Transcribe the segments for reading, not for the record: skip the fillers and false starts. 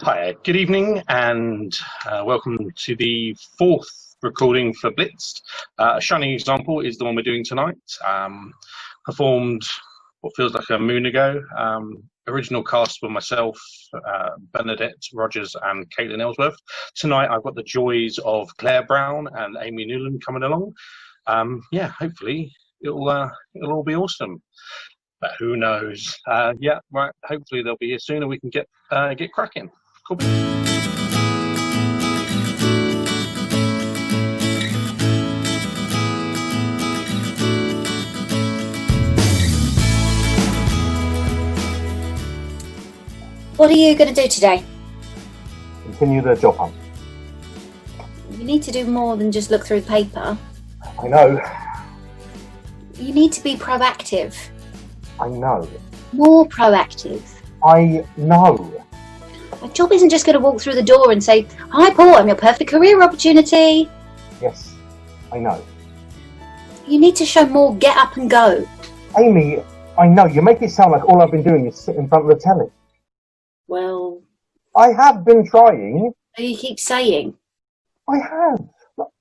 Hi, good evening, and welcome to the fourth recording for Blitzed. A shining example is the one we're doing tonight, performed what feels like a moon ago. Original cast were myself, Bernadette Rogers and Caitlin Ellsworth. Tonight I've got the joys of Claire Browne and AmyNewland coming along. Yeah, hopefully it'll all be awesome. But who knows? Yeah, right. Hopefully they'll be here soon and we can get cracking. Cool. What are you going to do today? Continue the job hunt. You need to do more than just look through the paper. I know. You need to be proactive. I know. More proactive. I know. A job isn't just going to walk through the door and say, "Hi Paul, I'm your perfect career opportunity." Yes, I know. You need to show more get up and go. Amy, I know. You make it sound like all I've been doing is sit in front of the telly. Well, I have been trying. you keep saying. I have.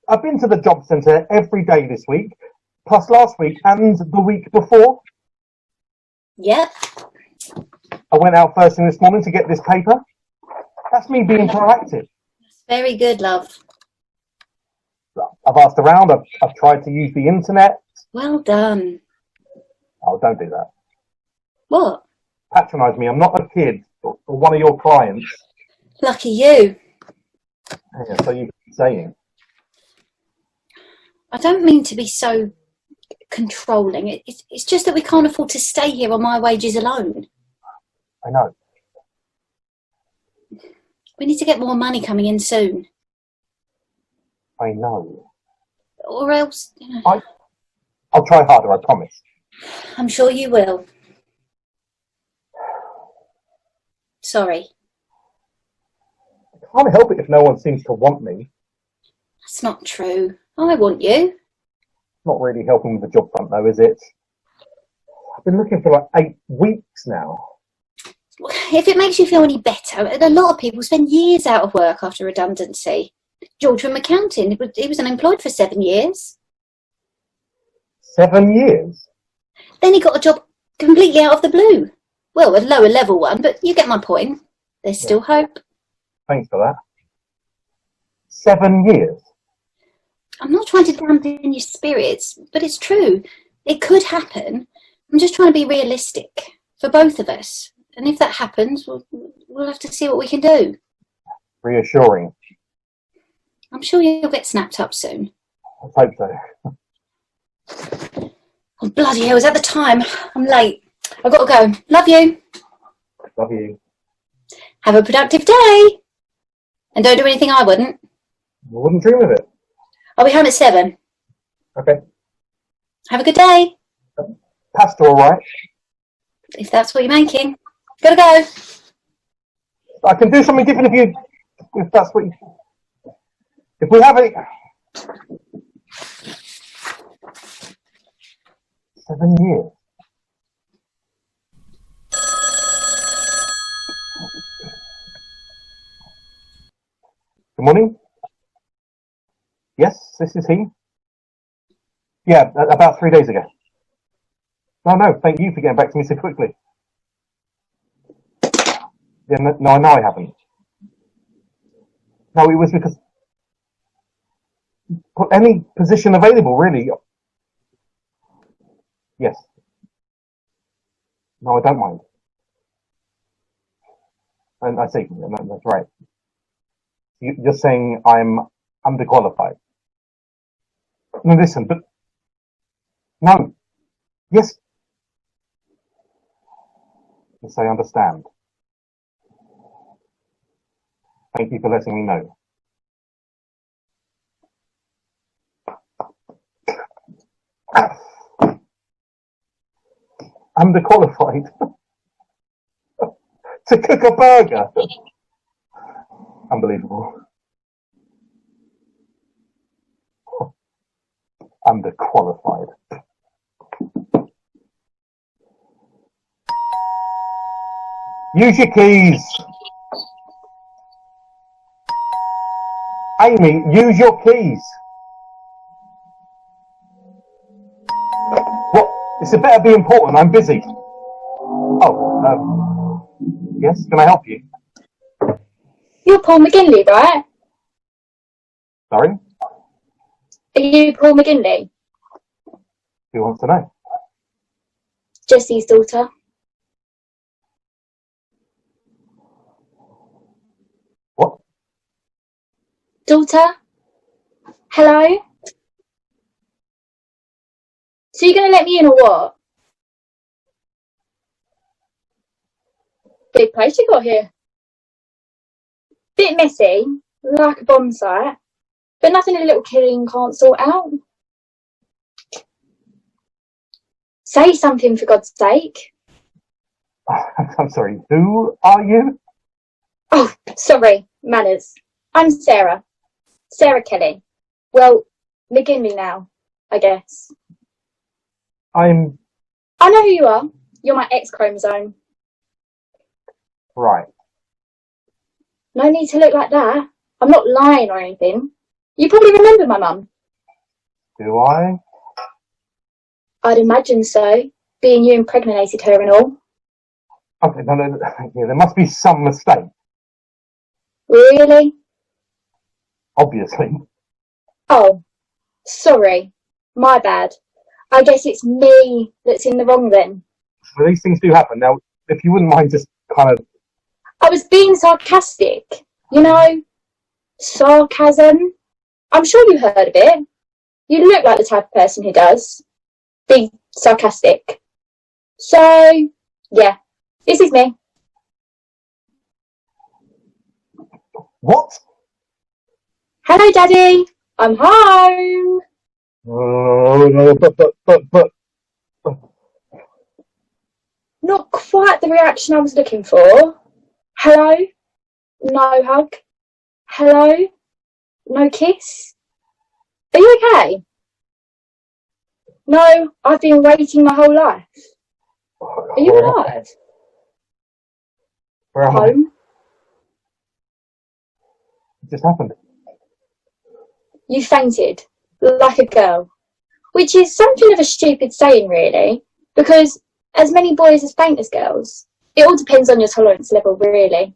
I've been to the job centre every day this week, plus last week and the week before. Yep. I went out first thing this morning to get this paper. That's me being proactive. Very good, love. I've asked around. I've tried to use the internet. Well done. Oh, don't do that. What? Patronise me. I'm not a kid or one of your clients. Lucky you. Yeah, so you keep saying. I don't mean to be so controlling. It's just that we can't afford to stay here on my wages alone. I know. We need to get more money coming in soon. I know. Or else, you know. I'll try harder, I promise. I'm sure you will. Sorry. I can't help it if no one seems to want me. That's not true. I want you. Not really helping with the job front though, is it? I've been looking for like 8 weeks now. If it makes you feel any better, a lot of people spend years out of work after redundancy. George from accounting, he was unemployed for 7 years. 7 years? Then he got a job completely out of the blue. Well, a lower level one, but you get my point. There's still hope. Thanks for that. 7 years? I'm not trying to dampen your spirits, but it's true. It could happen. I'm just trying to be realistic for both of us. And if that happens, we'll have to see what we can do. Reassuring. I'm sure you'll get snapped up soon. I hope so. Oh, bloody hell, is that the time? I'm late. I've got to go. Love you. Love you. Have a productive day. And don't do anything I wouldn't. I wouldn't dream of it. I'll be home at 7. Okay. Have a good day. Pasta all right? If that's what you're making. Gotta go. I can do something different if that's what you... If we have any... 7 years. Good morning. Yes, this is he. Yeah, about 3 days ago. No, thank you for getting back to me so quickly. Yeah, no, I know I haven't. No, it was because any position available, really. Yes. No, I don't mind. And I see, that's right. You're saying I'm underqualified. No, listen, but... No. Yes. Yes, I understand. Thank you for letting me know. Underqualified? To cook a burger? Unbelievable. Underqualified. Use your keys. Amy, use your keys. What? This better be important. I'm busy. Oh, yes, can I help you? You're Paul McGinley, right? Sorry? Are you Paul McGinley? Who wants to know? Jessie's daughter. What? Daughter? Hello? So you're going to let me in or what? Big place you got here. Bit messy, like a bomb site, but nothing a little killing can't sort out. Say something for God's sake. I'm sorry, who are you? Oh, sorry, manners. I'm Sarah. Sarah Kelly. Well, McGinley now, I guess. I know who you are. You're my X chromosome. Right. No need to look like that. I'm not lying or anything. You probably remember my mum. Do I? I'd imagine so, being you impregnated her and all. Okay, no, yeah, there must be some mistake. Really? Obviously. Oh, sorry. My bad. I guess it's me that's in the wrong then. Well, these things do happen. Now, if you wouldn't mind just kind of... I was being sarcastic. You know, sarcasm. I'm sure you heard of it. You look like the type of person who does. Be sarcastic. So, yeah, this is me. What? Hello, Daddy. I'm home. Oh, no, but... Not quite the reaction I was looking for. Hello? No hug. Hello? No kiss. Are you okay? No, I've been waiting my whole life. Are you alive? Where am I? Home? It just happened. You fainted, like a girl. Which is something of a stupid saying, really, because as many boys as faint as girls, it all depends on your tolerance level, really.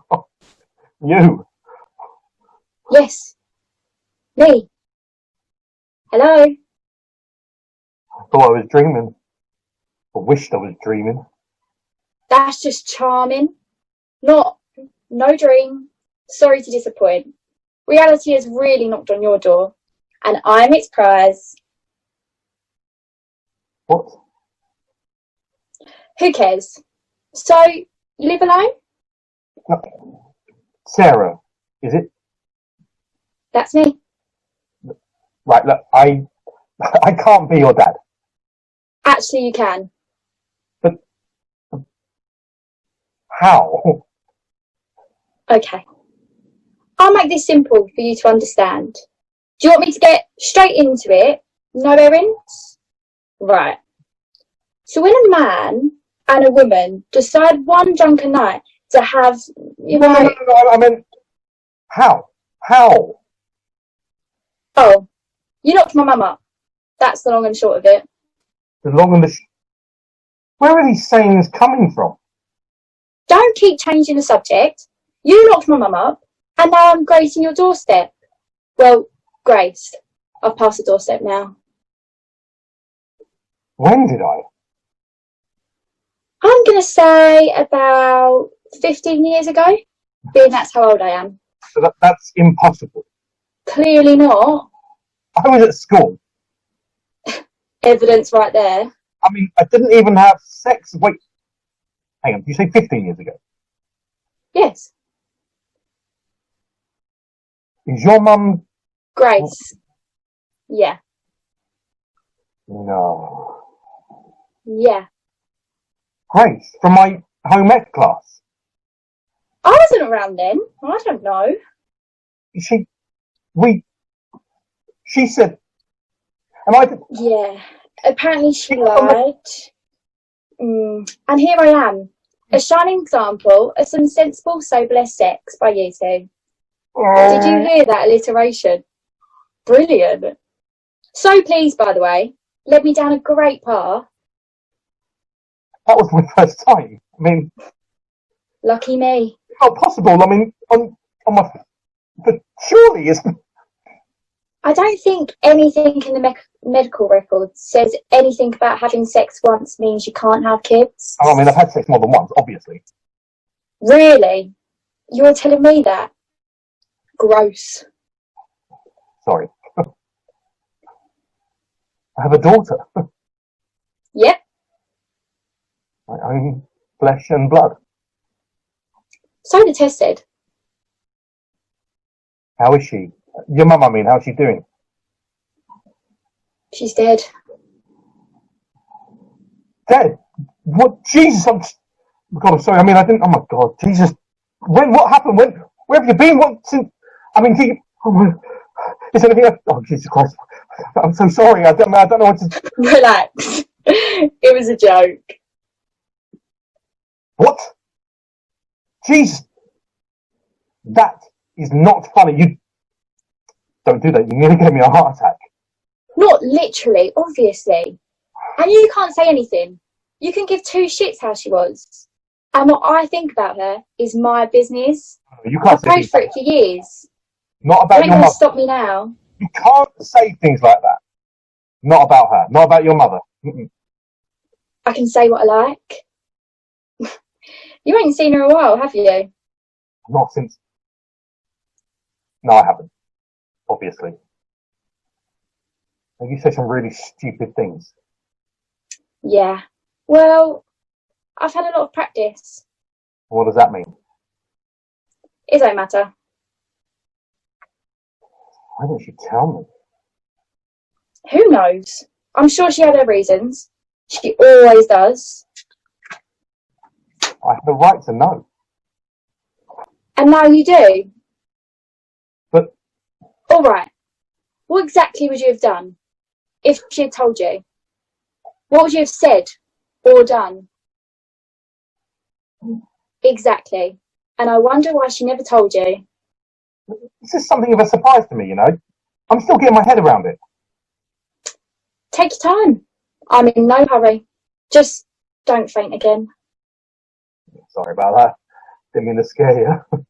Oh, you? Yes. Me. Hello? I thought I was dreaming. I wished I was dreaming. That's just charming. No dream. Sorry to disappoint. Reality has really knocked on your door, and I'm its prize. What? Who cares? So, you live alone? No. Sarah, is it? That's me. Right, look, I can't be your dad. Actually, you can. But how? Okay. I'll make this simple for you to understand. Do you want me to get straight into it? No errands? Right. So when a man and a woman decide one drunken night to have, No, I mean, how? How? Oh, you knocked my mum up. That's the long and short of it. The long and the Where are these sayings coming from? Don't keep changing the subject. You knocked my mum up, and now I'm gracing your doorstep. Well, graced. I've passed the doorstep now. When did I? I'm going to say about 15 years ago, being that's how old I am. So that's impossible. Clearly not. I was at school. Evidence right there. I mean, I didn't even have sex. Wait, hang on. Did you say 15 years ago? Yes. Is your mum? Grace. Yeah. No. Yeah. Grace, from my home ec class. I wasn't around then. I don't know. She said, and I did. Yeah. Apparently she lied. And here I am. A shining example of some sensible, sober sex by you two. Did you hear that alliteration? Brilliant. So pleased, by the way. Led me down a great path. That was my first time. I mean, Lucky me. not possible. I mean, on my, but surely it's. I don't think anything in the medical record says anything about having sex once means you can't have kids. I mean, I've had sex more than once, obviously. Really? You're telling me that? Gross. Sorry. I have a daughter. Yep. My own flesh and blood. So the test said. How is she? Your mum, I mean, how's she doing? She's dead. Dead? What? Jesus, God, I'm sorry. I mean, I didn't. Oh my God, Jesus. What happened? Where have you been? I mean, is anything? Oh, Jesus Christ. I'm so sorry. I don't know what to. Relax. It was a joke. What? Jesus. That is not funny. You don't do that. You nearly gave me a heart attack. Not literally, obviously. And you can't say anything. You can give two shits how she was. And what I think about her is my business. You can't I've say prayed things for like it for years. Not about You ain't your gonna mother. stop me now. You can't say things like that. Not about her. Not about your mother. Mm-mm. I can say what I like. You ain't seen her a while, have you? Not since. No, I haven't. Obviously. And you say some really stupid things. Yeah. Well, I've had a lot of practice. What does that mean? It don't matter. Why didn't she tell me? Who knows? I'm sure she had her reasons. She always does. I have the right to know. And now you do. But All right. What exactly would you have done if she had told you? What would you have said or done? Exactly. And I wonder why she never told you. this is something of a surprise to me, you know. I'm still getting my head around it. Take your time. I'm in no hurry. Just don't faint again. Sorry about that. Didn't mean to scare you.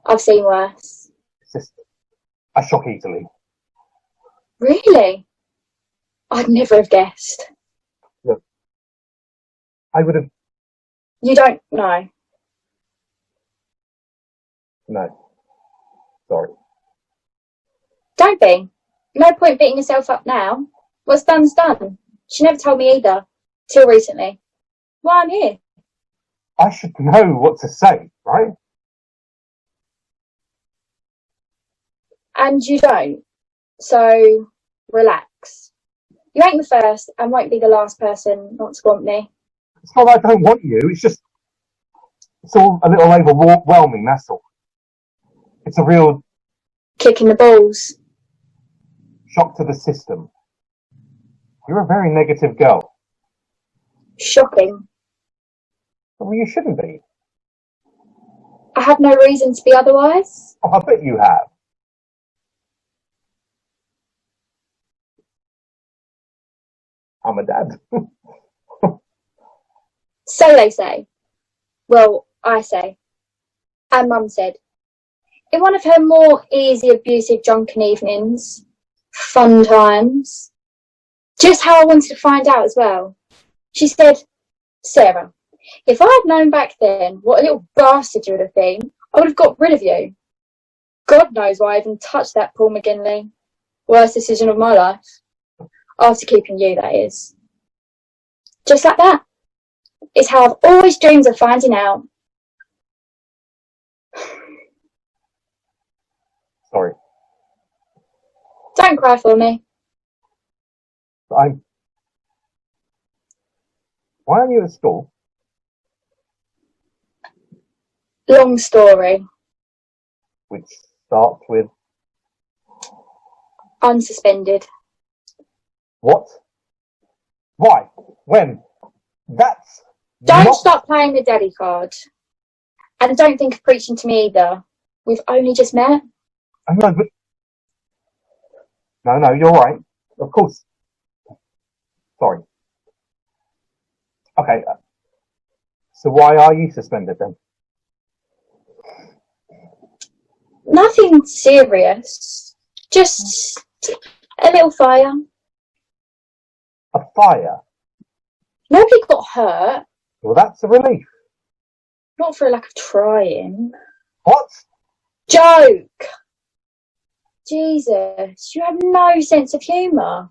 I've seen worse. It's just, I shock easily. Really? I'd never have guessed. Look, I would have. You don't know. No. Sorry. Don't be. No point beating yourself up now. What's done's done. She never told me either. Till recently. Why I'm here. I should know what to say, right? And you don't. So, relax. You ain't the first and won't be the last person not to want me. It's not like I don't want you. It's just, it's all a little overwhelming, that's all. It's a real Kick in the balls. shock to the system. You're a very negative girl. Shocking. Well, you shouldn't be. I have no reason to be otherwise. Oh, I bet you have. I'm a dad. So they say. Well, I say. And Mum said. In one of her more easy, abusive, drunken evenings. Fun times. Just how I wanted to find out as well. She said, Sarah, if I'd known back then what a little bastard you would have been, I would have got rid of you. God knows why I even touched that Paul McGinley. Worst decision of my life. After keeping you, that is. Just like that. It's how I've always dreamed of finding out. Sorry. Don't cry for me. Why aren't you at school? Long story. Which starts with Unsuspended. what? Why? When? That's Don't not... stop playing the daddy card. And don't think of preaching to me either. We've only just met. I know, but no, you're right. Of course. Sorry. Okay. So why are you suspended then? Nothing serious. Just a little fire. A fire? Nobody got hurt. Well, that's a relief. Not for a lack of trying. What? Joke! Jesus, you have no sense of humour.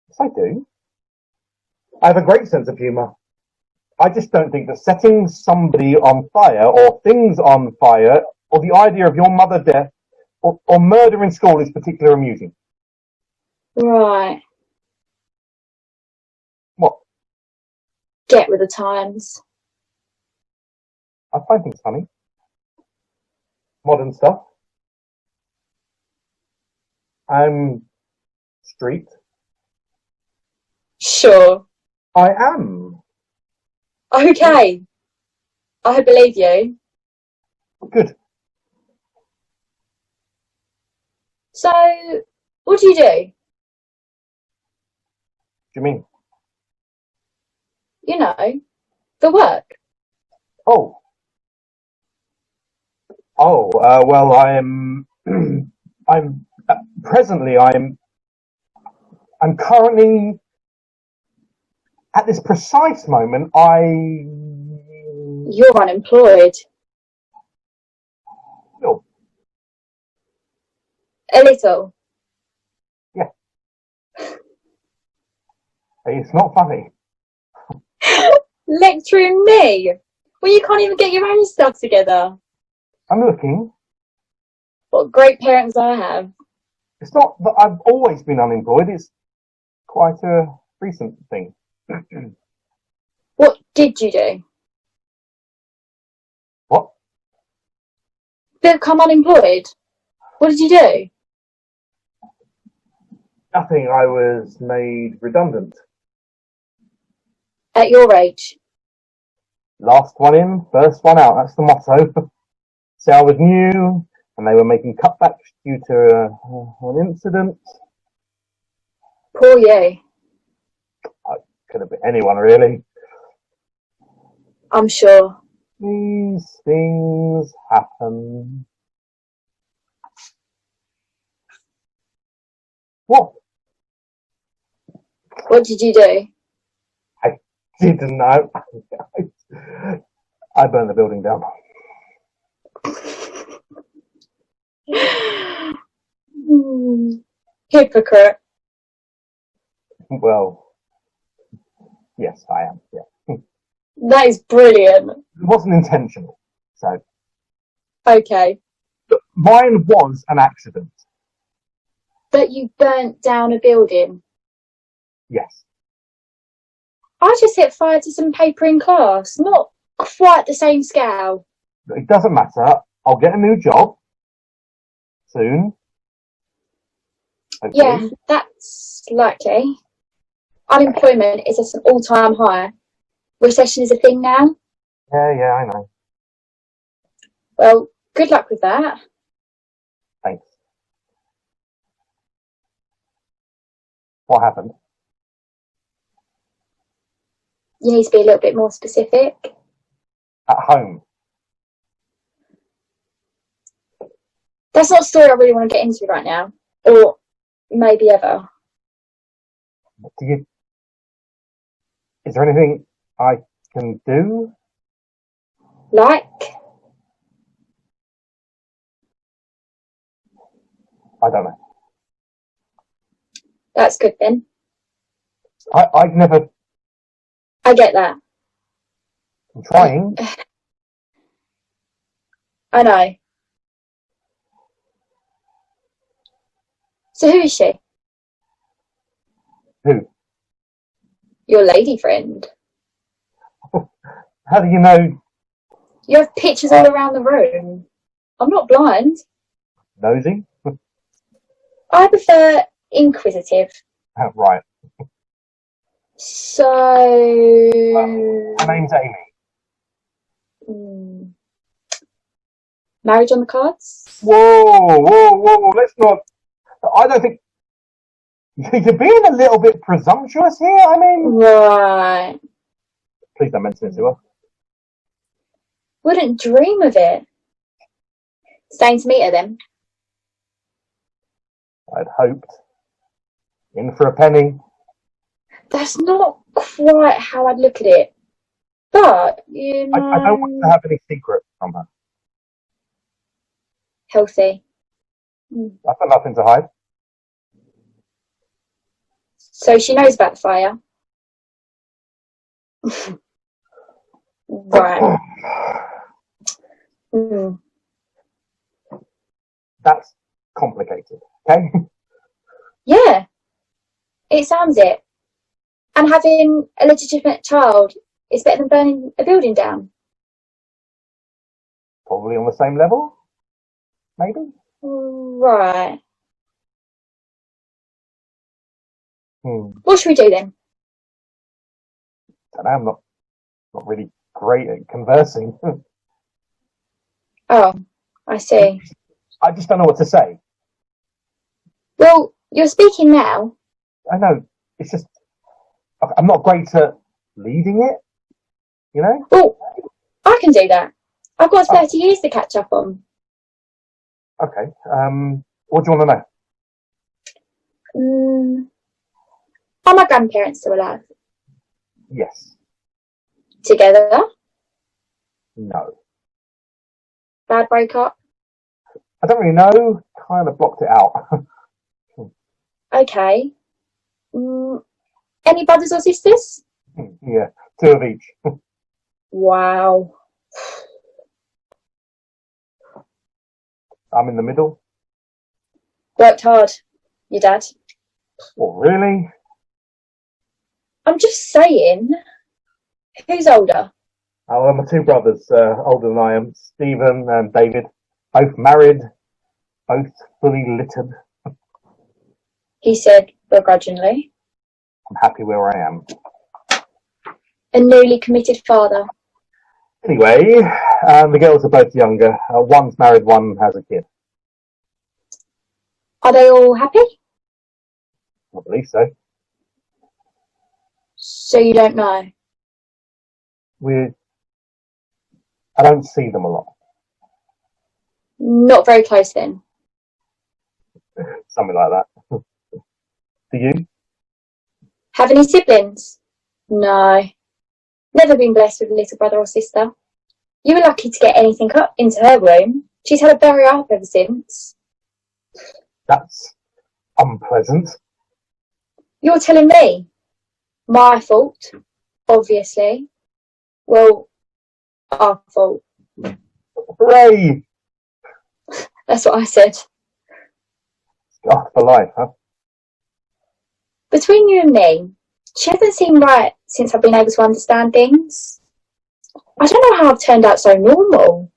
Yes, I do. I have a great sense of humour. I just don't think that setting somebody on fire, or things on fire, or the idea of your mother death, or murder in school is particularly amusing. Right. What? Get with the times. I find things funny. Modern stuff. I'm street. Sure. I am. Okay. I believe you. Good. So, what do you do? What do you mean? You know, the work. Oh. Well, I'm currently, at this precise moment, You're unemployed. No. A little. Yeah. It's not funny. Lecturing me? Well, you can't even get your own stuff together. I'm looking. What great parents I have. It's not that I've always been unemployed. It's quite a recent thing. What did you do? What? Become unemployed? What did you do? Nothing. I was made redundant. At your age? Last one in, first one out. That's the motto. So I was new, and they were making cutbacks due to an incident. Poor you. Could have been anyone, really. I'm sure. These things happen. What? What did you do? I didn't know. I burned the building down. Hypocrite. Well, yes, I am. Yeah. That is brilliant. It wasn't intentional. So Okay. but mine was an accident. That you burnt down a building. Yes. I just set fire to some paper in class. Not quite the same scale. It doesn't matter. I'll get a new job soon. Hopefully. Yeah, that's likely. Unemployment is at an all-time high. Recession is a thing now. Yeah, I know. Well, good luck with that. Thanks. What happened? You need to be a little bit more specific. At home. That's not a story I really want to get into right now. Or maybe ever. Is there anything I can do? Like? I don't know. That's good then. I've never. I get that. I'm trying. I know. So who is she? Who? Your lady friend. How do you know? You have pictures all around the room. I'm not blind. Nosy? I prefer inquisitive. Right. So... My name's Amy. Marriage on the cards? Whoa, let's not, I don't think, you're being a little bit presumptuous here, I mean. Right. Please don't mention it to her. Wouldn't dream of it. Staying to meet her then? I'd hoped. In for a penny. That's not quite how I'd look at it. But, you know... I don't want to have any secret from her. Healthy. I've got nothing to hide. So she knows about the fire? Right. That's complicated, okay? Yeah. It sounds it. And having a legitimate child is better than burning a building down. Probably on the same level, maybe? Right. What should we do then? I don't know, I'm not really great at conversing. Oh, I see. I just don't know what to say. Well, you're speaking now. I know, it's just, I'm not great at leading it, you know? Well, I can do that. I've got 30 years to catch up on. Okay, what do you want to know? Are my grandparents still alive? Yes. Together? No. Bad breakup? I don't really know, kind of blocked it out. Okay. Any brothers or sisters? Yeah, 2 of each. Wow. I'm in the middle. Worked hard, your dad. Oh, really? I'm just saying. Who's older? Oh, my 2 brothers, older than I am, Stephen and David, both married, both fully littered. He said begrudgingly. I'm happy where I am. A newly committed father. Anyway, the girls are both younger. One's married, one has a kid. Are they all happy? I believe so. So you don't know? I don't see them a lot. Not very close then. Something like that. Do you? Have any siblings? No. Never been blessed with a little brother or sister. You were lucky to get anything up into her room. She's had a bury up ever since. That's unpleasant. You're telling me? My fault, obviously. Well, our fault. Hooray! That's what I said. Oh, for life, huh? Between you and me, she hasn't seemed right since I've been able to understand things. I don't know how I've turned out so normal.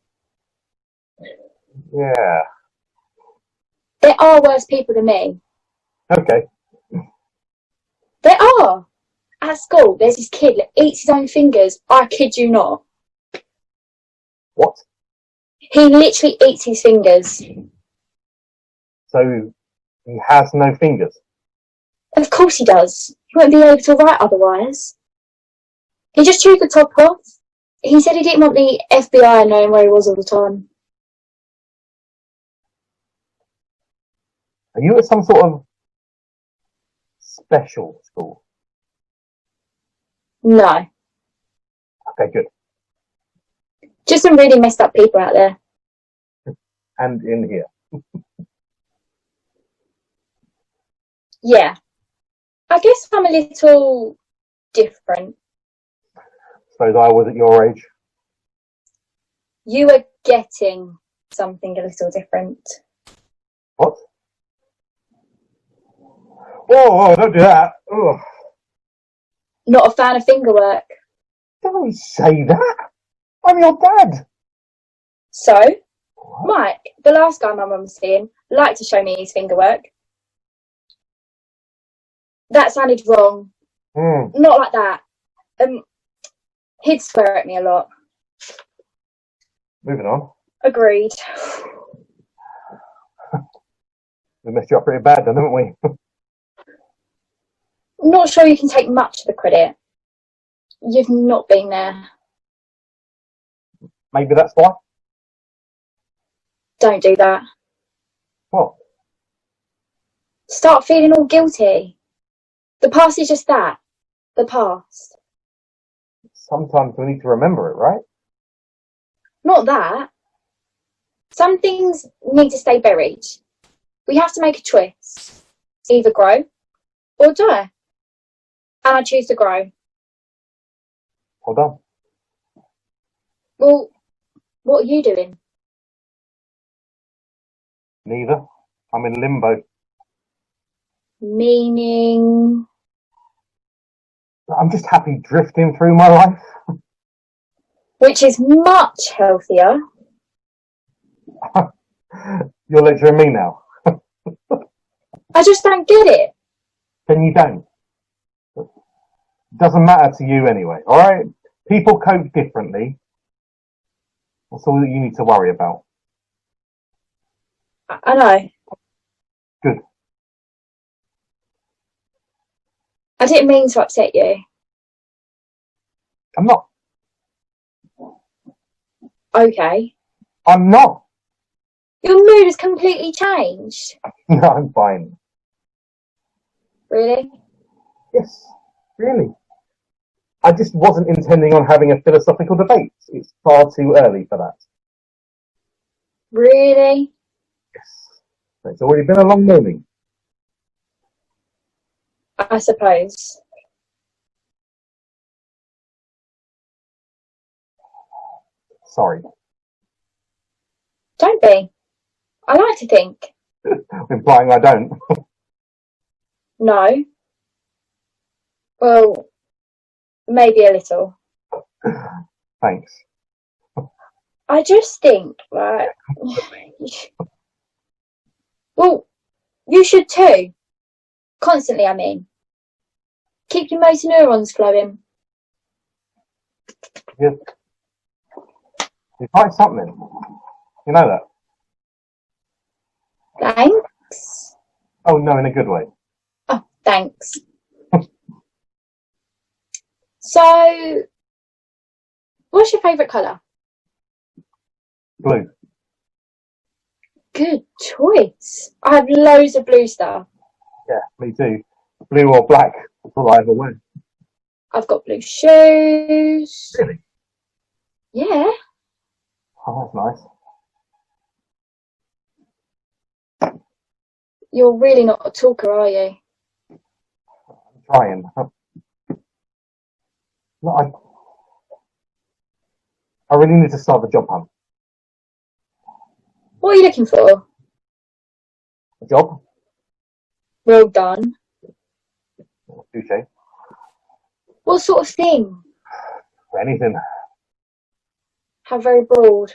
Yeah. There are worse people than me. Okay. There are. At school, there's this kid that eats his own fingers. I kid you not. What? He literally eats his fingers. So, he has no fingers? Of course he does. He won't be able to write otherwise. He just chewed the top off. He said he didn't want the FBI knowing where he was all the time. Are you at some sort of special school? No. Okay, good. Just some really messed up people out there. And in here. Yeah. I guess I'm a little different. Suppose I was at your age. You were getting something a little different. What? Whoa, don't do that. Ugh. Not a fan of finger work. Don't say that. I'm your dad. So, Mike, the last guy my mum was seeing, liked to show me his finger work. That sounded wrong. Not like that. He'd swear at me a lot. Moving on. Agreed. We messed you up pretty bad then, haven't we? I'm not sure you can take much of the credit. You've not been there. Maybe that's why. Don't do that. What? Start feeling all guilty. The past is just that. The past. Sometimes we need to remember it, right? Not that. Some things need to stay buried. We have to make a choice. Either grow or die. And I choose to grow. Hold on. Well, what are you doing? Neither. I'm in limbo. Meaning? I'm just happy drifting through my life. Which is much healthier. You're lecturing me now. I just don't get it. Then you don't. Doesn't matter to you anyway, alright? People cope differently. That's all that you need to worry about. I know. Good. I didn't mean to upset you. I'm not. Okay. I'm not. Your mood has completely changed. No, I'm fine. Really? Yes, really. I just wasn't intending on having a philosophical debate. It's far too early for that. Really? Yes. It's already been a long morning. I suppose. Sorry. Don't be. I like to think. Implying I don't. No. Well, maybe a little. Thanks. I just think, like, well, you should too. Constantly, I mean. Keep your motor neurons flowing. You find something. You know that. Thanks. Oh no, in a good way. Oh, thanks. So, what's your favourite colour? Blue. Good choice. I have loads of blue stuff. Yeah, me too. Blue or black. That's all I ever wear. I've got blue shoes. Really? Yeah. Oh, that's nice. You're really not a talker, are you? I'm trying. No, I really need to start the job hunt. What are you looking for? A job? Well done. Touche. What sort of thing? Anything. How very broad.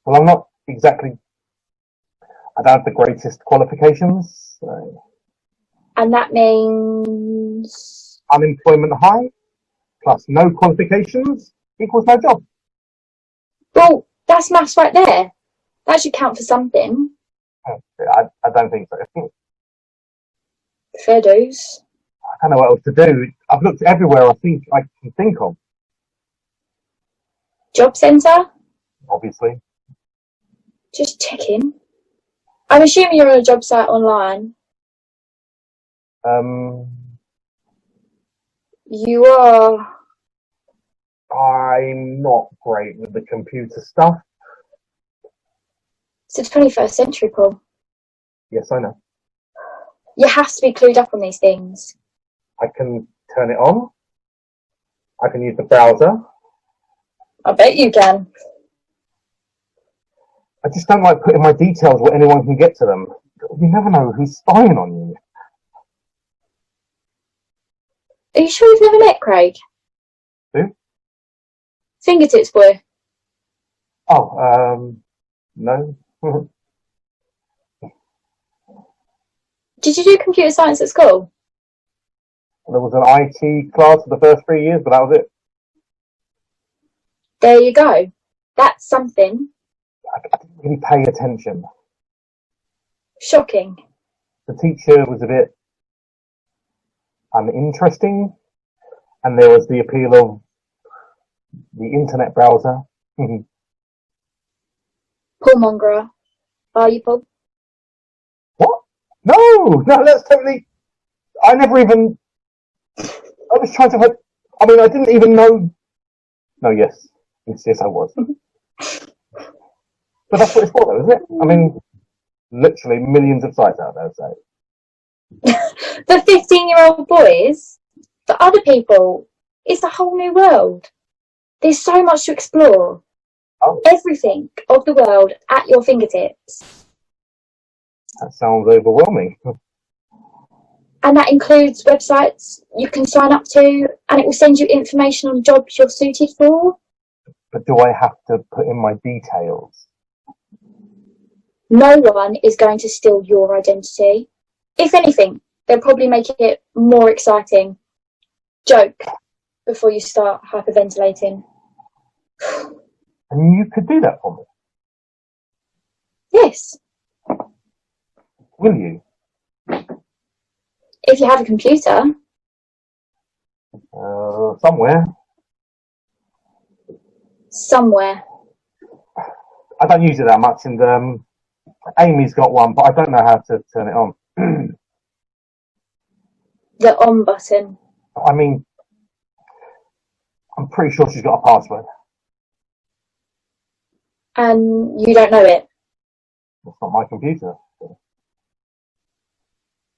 Well, I'm not exactly. I don't have the greatest qualifications. And that means... Unemployment high, plus no qualifications, equals no job. Well, that's maths right there. That should count for something. I don't think so. Fair dues. I don't know what else to do. I've looked everywhere I think I can think of, Job centre? obviously. Just checking. I'm assuming you're on a job site online. You are. I'm not great with the computer stuff. It's the 21st century, Paul. Yes, I know. You have to be clued up on these things. I can turn it on. I can use the browser. I bet you can. I just don't like putting my details where anyone can get to them. You never know who's spying on you. Are you sure you've never met Craig? Who? Fingertips boy. Oh, no. Did you do computer science at school? There was an IT class for the first 3 years, but that was it. There you go. That's something. I really pay attention. Shocking. The teacher was a bit uninteresting, and there was the appeal of the internet browser. Paulmongerer. Are you, Paul? What? No, that's totally. I never even. I was trying to. I mean, I didn't even know. No, yes, I was. But that's what it's for, though, isn't it? I mean, literally millions of sites out there, so. For 15-year-old boys, for other people, it's a whole new world. There's so much to explore. Oh. Everything of the world at your fingertips. That sounds overwhelming. And that includes websites you can sign up to, and it will send you information on jobs you're suited for. But do I have to put in my details? No one is going to steal your identity. If anything, they'll probably make it more exciting. Joke before you start hyperventilating. And you could do that for me? Yes, Will you? if you have a computer. Somewhere. Somewhere. I don't use it that much, and Amy's got one, but I don't know how to turn it on. The on button. I mean, I'm pretty sure she's got a password. And you don't know it. It's not my computer.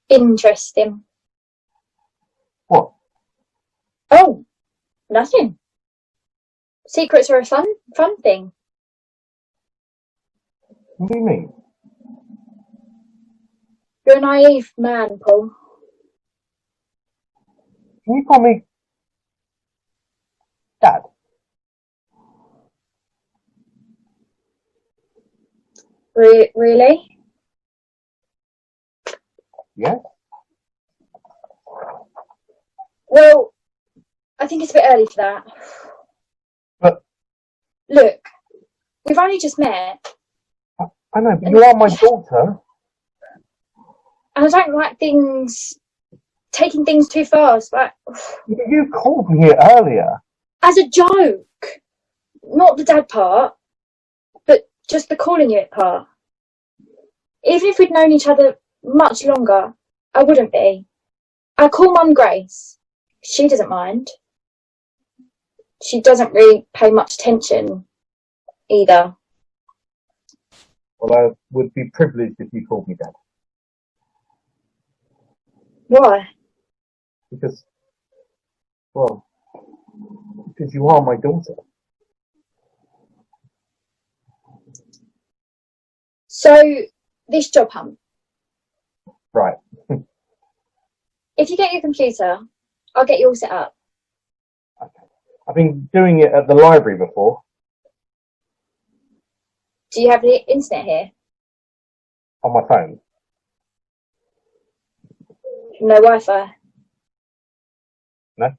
Interesting. What? Oh, nothing. Secrets are a fun thing. What do you mean? You're a naive man, Paul. Can you call me Dad? Really? Yeah? Well, I think it's a bit early for that. But Look, we've only just met, I know, but you are my daughter. and I don't like taking things too fast, like You called me here earlier. as a joke. Not the dad part, but just the calling you it part. Even if we'd known each other much longer, I wouldn't be. I call Mum Grace. She doesn't mind. She doesn't really pay much attention either. Well, I would be privileged if you called me Dad. Why? Because you are my daughter. So, this job hunt. Right. If you get your computer, I'll get you all set up. I've been doing it at the library before. Do you have the internet here? On my phone. No Wi-Fi? No.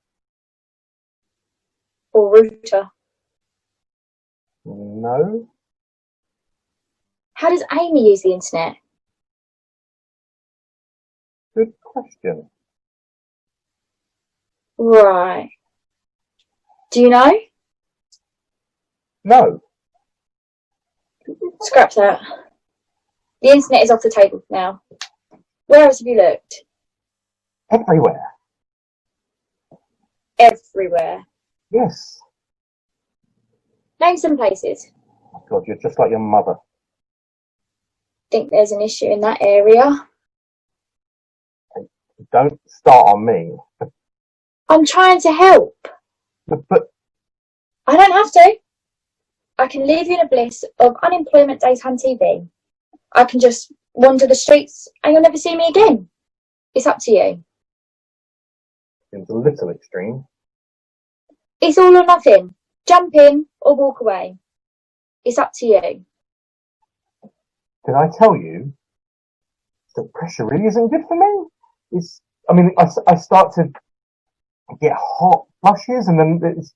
Or router? No. How does Amy use the internet? Good question. Right. Do you know? No. Scrap that. The internet is off the table now. Where else have you looked? Everywhere. Everywhere. Yes. Name some places. Oh God, you're just like your mother. Think there's an issue in that area. Don't start on me. I'm trying to help. But I don't have to. I can leave you in a bliss of unemployment daytime TV. I can just wander the streets and you'll never see me again. It's up to you. it's a little extreme. It's all or nothing. Jump in or walk away. It's up to you. Did I tell you the pressure really isn't good for me? I start to get hot flushes and then it's,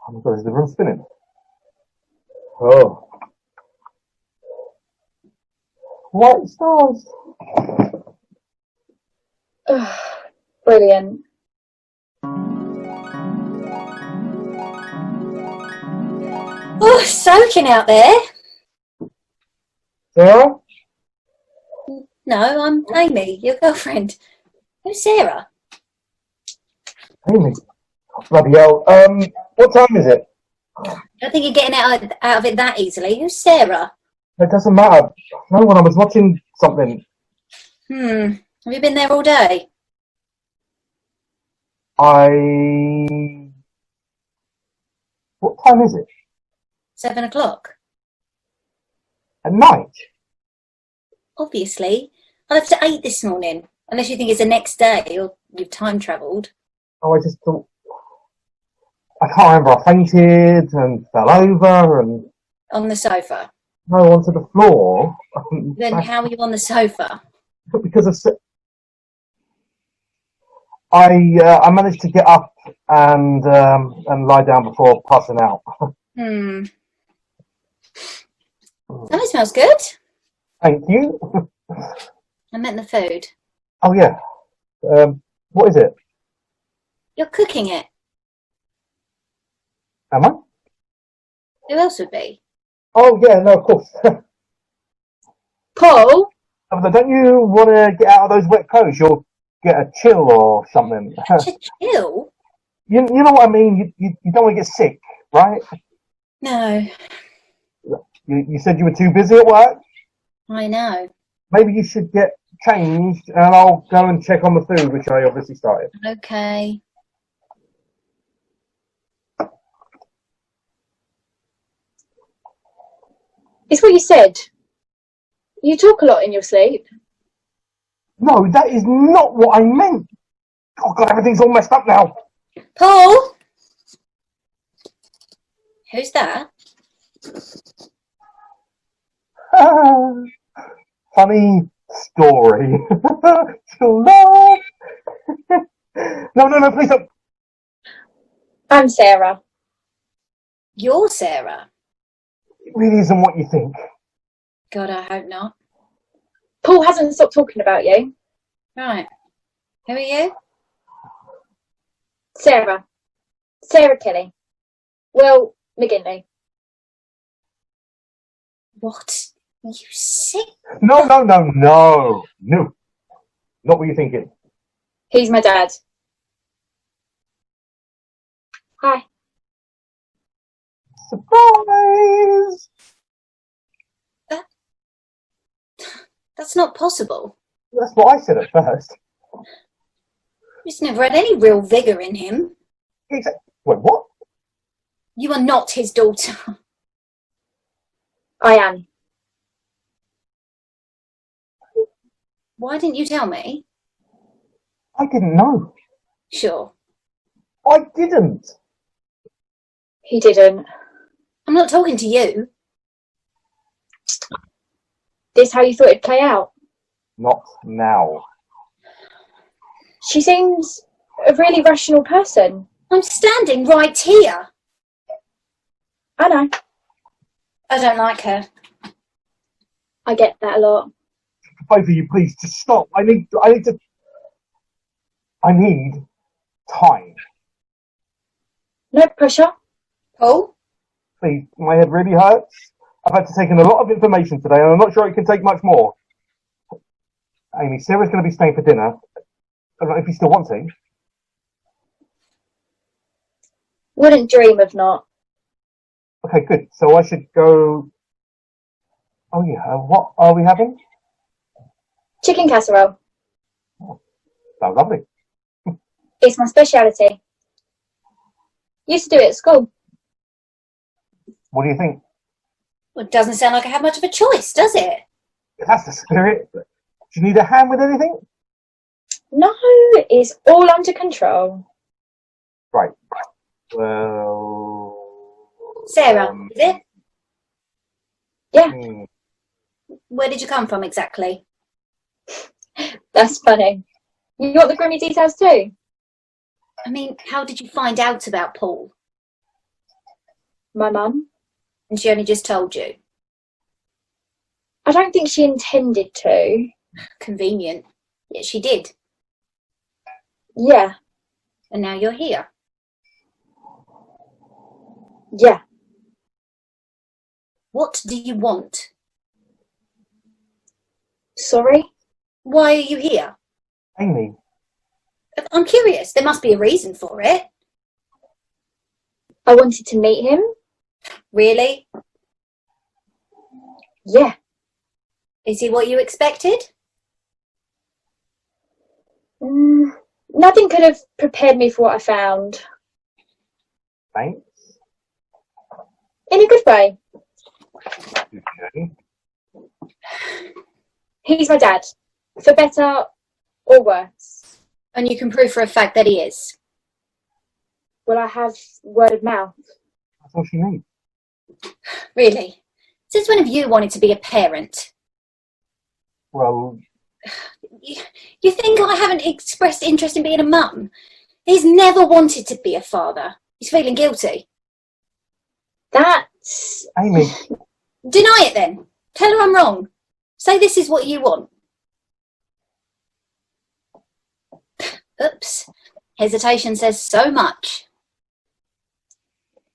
oh my God, is the room spinning? Oh. white stars. Brilliant. Oh, soaking out there. Sarah? No, I'm Amy, your girlfriend. Who's Sarah? Amy. Bloody hell. What time is it? I don't think you're getting out of it that easily. Who's Sarah? It doesn't matter. No, when I was watching something. Have you been there all day? What time is it? 7 o'clock. At night? Obviously. I left at 8 this morning. Unless you think it's the next day or you've time travelled. Oh, I just thought... I can't remember. I fainted and fell over and... On the sofa. No, onto the floor. Then how are you on the sofa? Because of... I managed to get up and lie down before passing out. That smells good. Thank you. I meant the food. Oh, yeah. What is it? You're cooking it. Am I? Who else would be? Oh, yeah, no, of course. Paul? Don't you want to get out of those wet clothes? You'll get a chill or something. Chill? You know what I mean? You don't want to get sick, right? No. You said you were too busy at work? I know. Maybe you should get changed and I'll go and check on the food, which I obviously started. Okay. It's what you said. You talk a lot in your sleep. No, that is not what I meant. Oh, God, everything's all messed up now. Paul? Who's that? Funny story. To love. No, please don't. I'm Sarah. You're Sarah. It really isn't what you think. God, I hope not. Paul hasn't stopped talking about you. Right. Who are you? Sarah. Sarah Kelly. Well, McGinley. What? You sick? No. Not what you're thinking. He's my dad. Hi. Surprise! That's not possible. That's what I said at first. He's never had any real vigour in him. Exactly. Wait, what? You are not his daughter. I am. Why didn't you tell me? I didn't know. Sure. I didn't. He didn't. I'm not talking to you. This how you thought it'd play out? Not now. She seems a really rational person. I'm standing right here. I know. I don't like her. I get that a lot. Both of you, please, just stop. I need time. No pressure. Paul? Please, my head really hurts. I've had to take in a lot of information today, and I'm not sure it can take much more. Amy, Sarah's going to be staying for dinner. I don't know if you still want to. Wouldn't dream of not. Okay, good. So I should go... Oh, yeah. What are we having? Chicken casserole. Oh, lovely. It's my speciality. Used to do it at school. What do you think? Well, it doesn't sound like I have much of a choice, does it? That's the spirit. Do you need a hand with anything? No, it's all under control. Right. Well... Sarah, is it? Yeah. Where did you come from exactly? That's funny. You want the grimy details too? I mean, how did you find out about Paul? My mum. And she only just told you? I don't think she intended to. Convenient. Yet she did. Yeah, And now you're here. yeah. What do you want? Sorry? Why are you here? Amy, I'm curious. There must be a reason for it. I wanted to meet him. Really? Yeah. Is he what you expected? Nothing could have prepared me for what I found. thanks. In a good way. Okay. He's my dad. For better or worse. And you can prove for a fact that he is. Well, I have word of mouth. That's all she needs. Really? Since when have you wanted to be a parent? Well, You think I haven't expressed interest in being a mum? He's never wanted to be a father. He's feeling guilty. That's... Amy, Deny it then. Tell her I'm wrong. Say this is what you want. Oops. Hesitation says so much.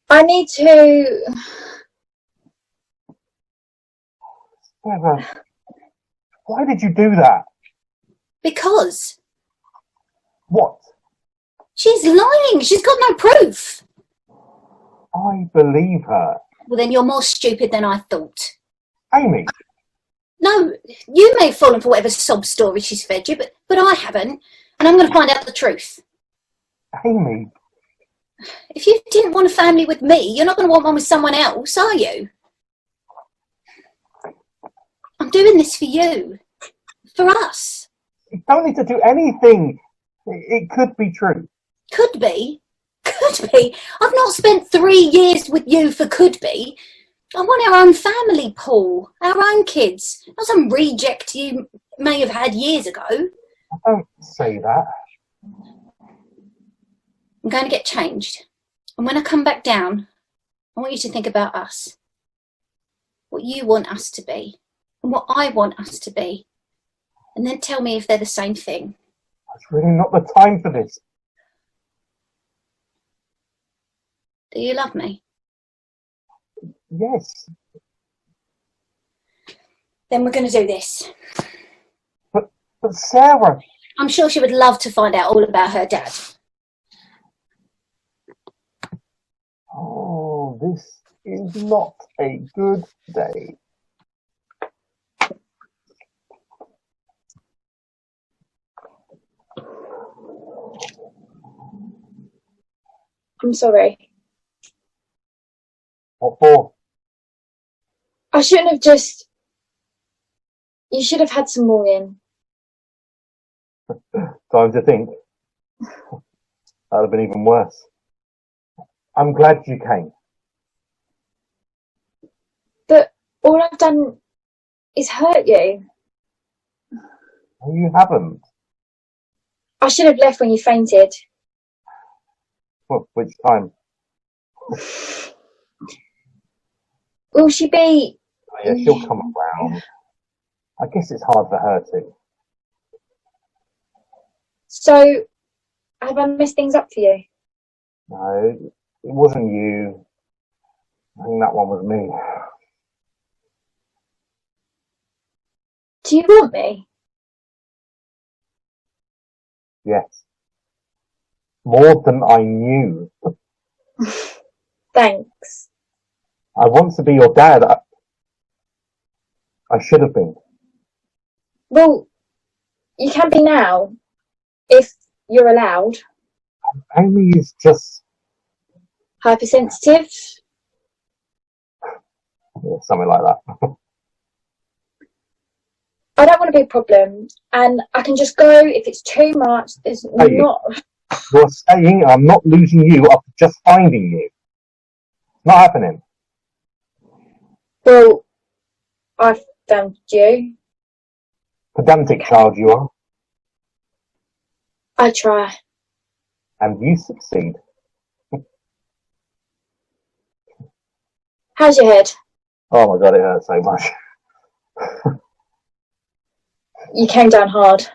I need to... Sarah, why did you do that? Because What? she's lying. She's got no proof. I believe her. Well, then you're more stupid than I thought. Amy, No, you may have fallen for whatever sob story she's fed you, but I haven't. And I'm going to find out the truth. Amy, If you didn't want a family with me, you're not going to want one with someone else, are you? I'm doing this for you. For us. you don't need to do anything. It could be true. Could be. Could be. I've not spent 3 years with you for could be. I want our own family, Paul. Our own kids. Not some reject you may have had years ago. Don't say that. I'm going to get changed. And when I come back down, I want you to think about us. What you want us to be. And what I want us to be. And then tell me if they're the same thing. It's really not the time for this. Do you love me? Yes, Then we're going to do this. but Sarah, I'm sure she would love to find out all about her dad. oh, this is not a good day. I'm sorry. What for? I shouldn't have just... You should have had some more in. Time to think. That would have been even worse. I'm glad you came. But all I've done is hurt you. No, you haven't. I should have left when you fainted. Which time? Will she be... Oh, yeah, she'll come around. I guess it's hard for her too. So, have I messed things up for you? No, it wasn't you. I think that one was me. Do you want me? Yes. More than I knew. Thanks. I want to be your dad. I should have been. Well, you can be now, if you're allowed. Amy is just... Hypersensitive. Yeah, something like that. I don't want to be a problem, and I can just go if it's too much. There's Hey. not... You're saying I'm not losing you after just finding you. Not happening. Well, I found you. Pedantic child you are. I try. And you succeed. How's your head? Oh my god, it hurts so much. You came down hard.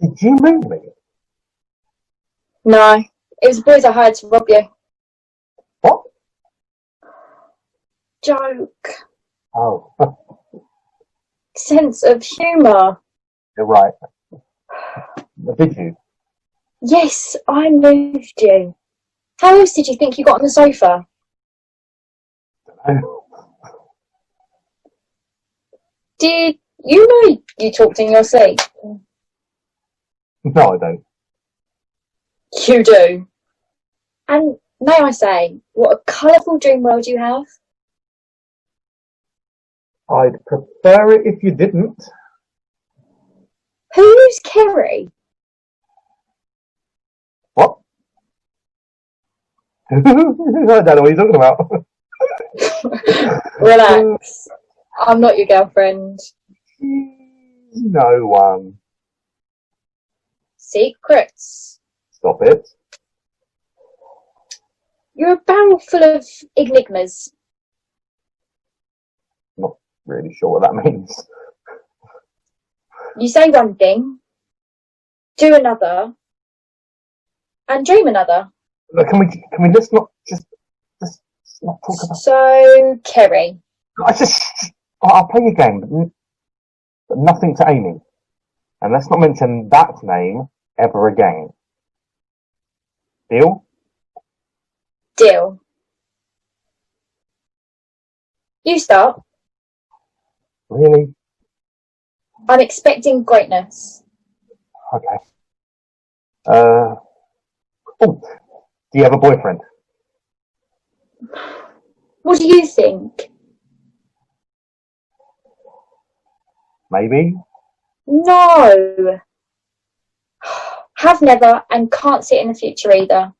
Did you meet me? No, it was the boys I hired to rob you. What? Joke. Oh, Sense of humour. you're right. Did you? Yes, I moved you. How else did you think you got on the sofa? Did you know you talked in your sleep? No, I don't. You do. And may I say, what a colourful dream world you have. I'd prefer it if you didn't. Who's Kerry? What? I don't know what you're talking about. Relax. I'm not your girlfriend. No one. Secrets. Stop it. You're a barrel full of enigmas. Not really sure what that means. You say one thing, do another, and dream another. Look, can we just not talk about? So, Kerry. I'll play your game, but nothing to Amy, and let's not mention that name ever again. Deal? Deal. You start. Really? I'm expecting greatness. Okay. Oh, do you have a boyfriend? What do you think? Maybe. No. Have never and can't see it in the future either.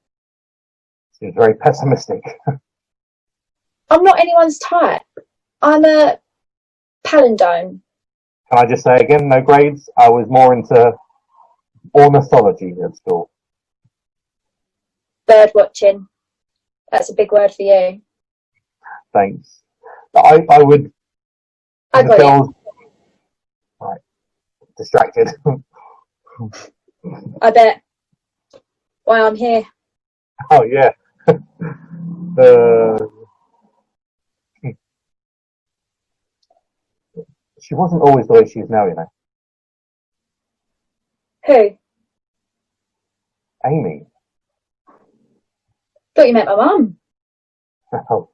Seems very pessimistic. I'm not anyone's type. I'm a palindrome. Can I just say again, no grades? I was more into ornithology at school. Bird watching. That's a big word for you. Thanks. I would. I got it. Right. Distracted. I bet. Why I'm here. Oh yeah. She wasn't always the way she is now, you know. Who? Amy. Thought you meant my mum. Oh,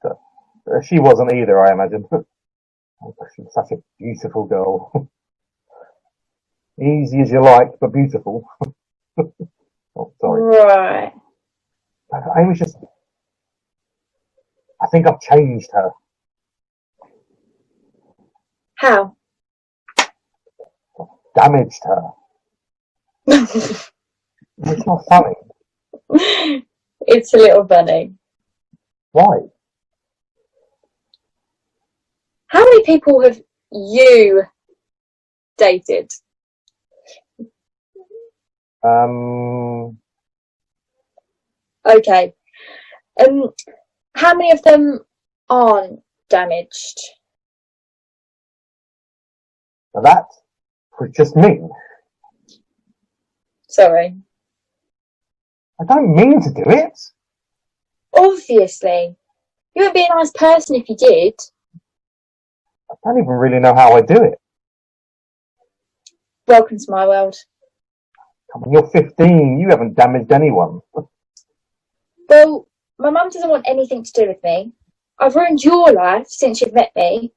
she wasn't either, I imagine. Oh, she's such a beautiful girl. Easy as you like, but beautiful. Oh, sorry. Right. Amy's just. I think I've changed her. How? Damaged her. It's not funny. It's a little funny. Why? How many people have you dated? Okay. How many of them aren't damaged? Now that was just me. Sorry. I don't mean to do it. Obviously. You would be a nice person if you did. I don't even really know how I do it. Welcome to my world. Come on, you're 15. You haven't damaged anyone. Well, my mum doesn't want anything to do with me. I've ruined your life since you've met me.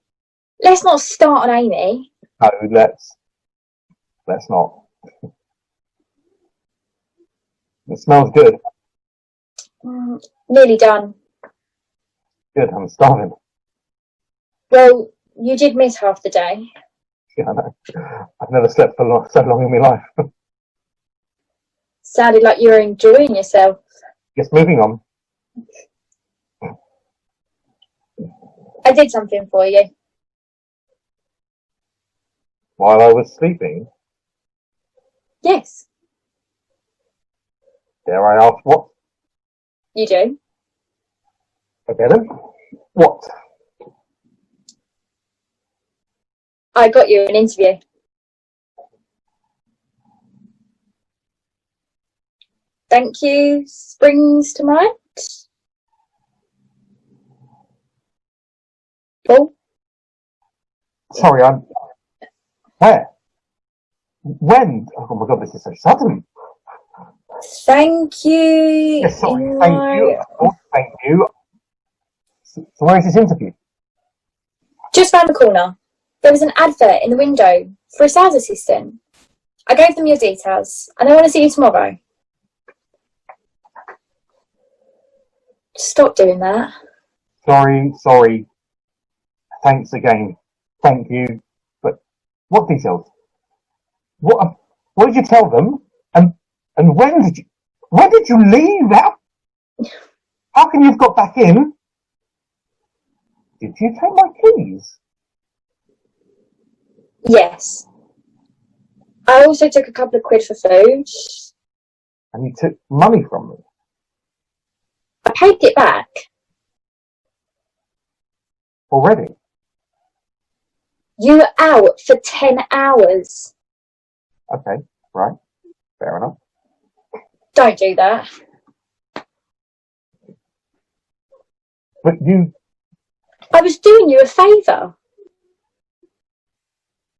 Let's not start on Amy. No, let's not. It smells good. Nearly done. Good, I'm starving. Well, you did miss half the day. Yeah, I know. I've never slept for so long in my life. Sounded like you were enjoying yourself. Just moving on. I did something for you. While I was sleeping, Yes, dare I ask what? you do. Okay then. What? I got you an interview. Thank you springs to mind. Paul? Sorry, I'm... Where? When? Oh my god, this is so sudden. Thank you. Yes, sorry, thank you. Oh, thank you. So where is this interview? Just round the corner. There was an advert in the window for a sales assistant. I gave them your details and I want to see you tomorrow. Stop doing that. Sorry. Thanks again. Thank you. But what details? What did you tell them? And when did you leave? How can you have got back in? Did you take my keys? Yes. I also took a couple of quid for food. And you took money from me? I paid it back. Already? You were out for 10 hours. Okay, right. Fair enough. Don't do that. But I was doing you a favour.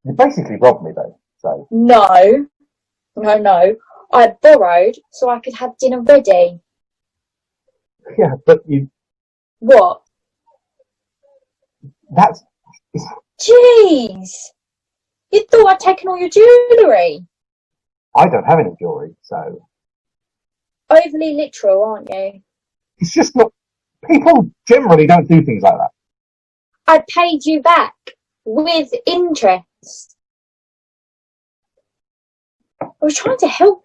you basically robbed me though, so... No. I borrowed so I could have dinner ready. Yeah, but you... What? That's... Jeez! You thought I'd taken all your jewellery. I don't have any jewellery, so... Overly literal, aren't you? It's just not... People generally don't do things like that. I paid you back with interest. I was trying to help.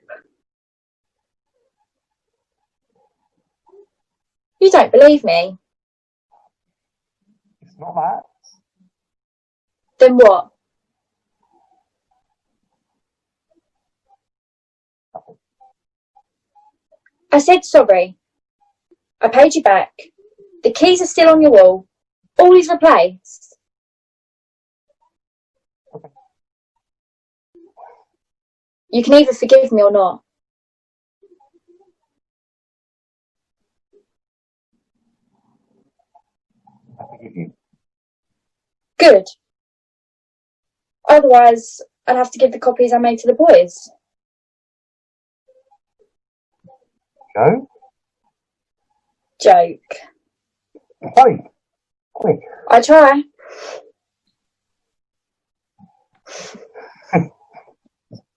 You don't believe me? It's not that. Then what? I said sorry. I paid you back. The keys are still on your wall. All is replaced. Okay. You can either forgive me or not. I forgive you. Good. Otherwise, I'd have to give the copies I made to the boys. Joe? Joke. Hurry! Quick. I try.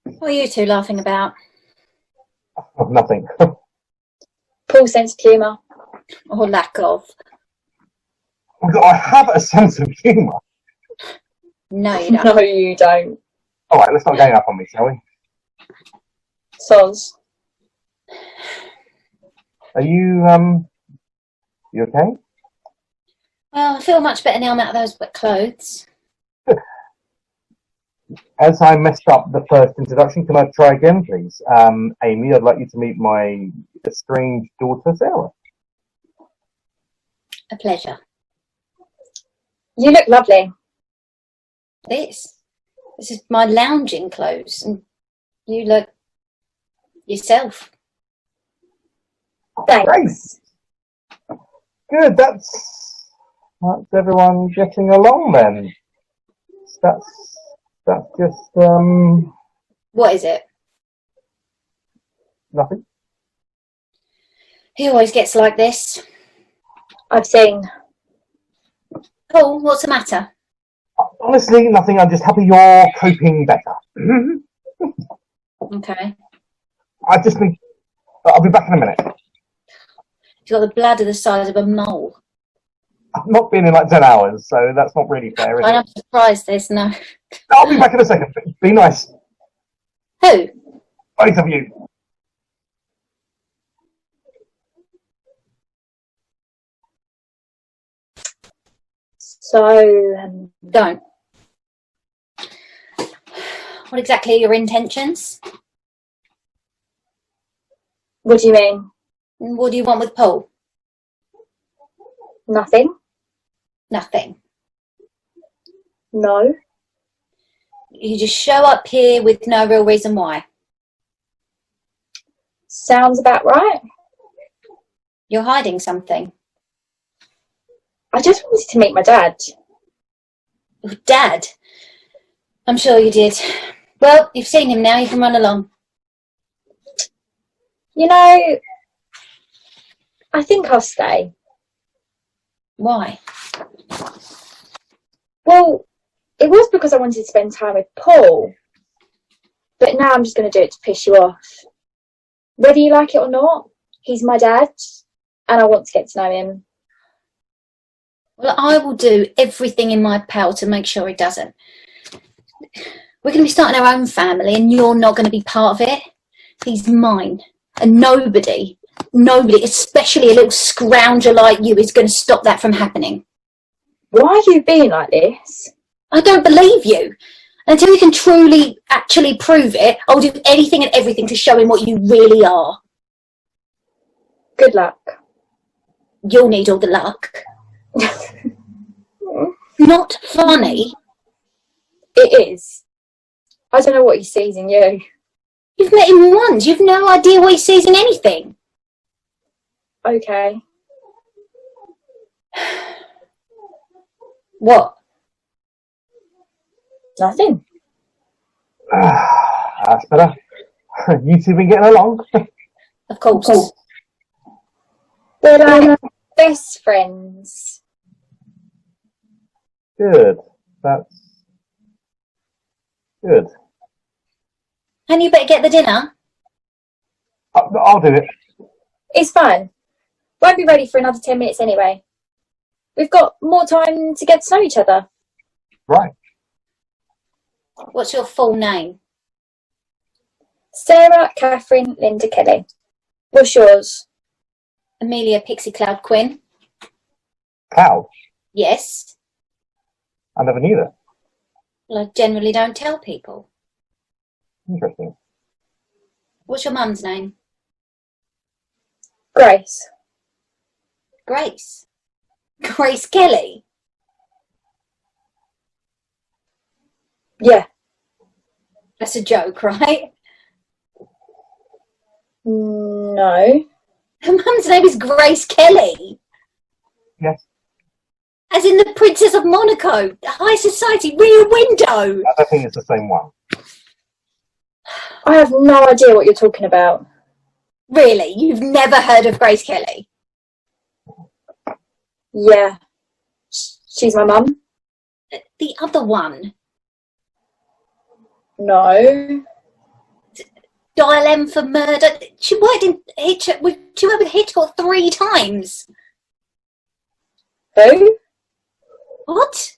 What are you two laughing about? Oh, nothing. Paul's sense of humour. Or lack of? I have a sense of humour. No, you don't. No, you don't. Alright, let's not gang up on me, shall we? Soz. Are you okay? Well, I feel much better now I'm out of those wet clothes. As I messed up the first introduction, can I try again, please? Amy, I'd like you to meet my estranged daughter, Sarah. A pleasure. You look lovely. This is my lounging clothes, and you look yourself. Thanks. Great. Good, that's everyone getting along then. That's just What is it? nothing. He always gets like this. I've seen. Paul, what's the matter? Honestly, nothing. I'm just happy you're coping better. Okay. I'll be back in a minute. You've got the bladder the size of a mole. I've not been in like 10 hours, so that's not really fair, is And it? I'm surprised there's no... I'll be back in a second. Be nice. Who? Both of you. So, Don't. What exactly are your intentions? what do you mean? What do you want with Paul? Nothing? Nothing. No? You just show up here with no real reason why. Sounds about right. You're hiding something. I just wanted to meet my dad. Your dad? I'm sure you did. Well, you've seen him now, you can run along. You know, I think I'll stay. Why? Well, it was because I wanted to spend time with Paul. But now I'm just going to do it to piss you off. Whether you like it or not, he's my dad, and I want to get to know him. Well, I will do everything in my power to make sure he doesn't. We're going to be starting our own family, and you're not going to be part of it. He's mine. And nobody, especially a little scrounger like you, is going to stop that from happening. Why are you being like this? I don't believe you. Until you can truly, actually prove it, I'll do anything and everything to show him what you really are. Good luck. You'll need all the luck. Not funny. It is. I don't know what he sees in you. You've met him once. You've no idea what he sees in anything. Okay. What? Nothing. That's better. You two been getting along? Of course. We're like best friends. Good. That's good. And you better get the dinner. I'll do it. It's fine. Won't be ready for another 10 minutes anyway. We've got more time to get to know each other. Right. What's your full name? Sarah Catherine Linda Kelly. What's yours? Amelia Pixie Cloud Quinn. Cloud? Yes. I never knew that. Well, I generally don't tell people. Interesting. What's your mum's name? Grace. Grace. Grace Kelly. Yeah. That's a joke, right? No. Her mum's name is Grace Kelly. Yes. As in the Princess of Monaco, the high society rear window. I don't think it's the same one. I have no idea what you're talking about. Really? You've never heard of Grace Kelly? Yeah. She's my mum? The other one. No. Dial M for murder. She worked in she worked with Hitchcock 3 times. Who? What?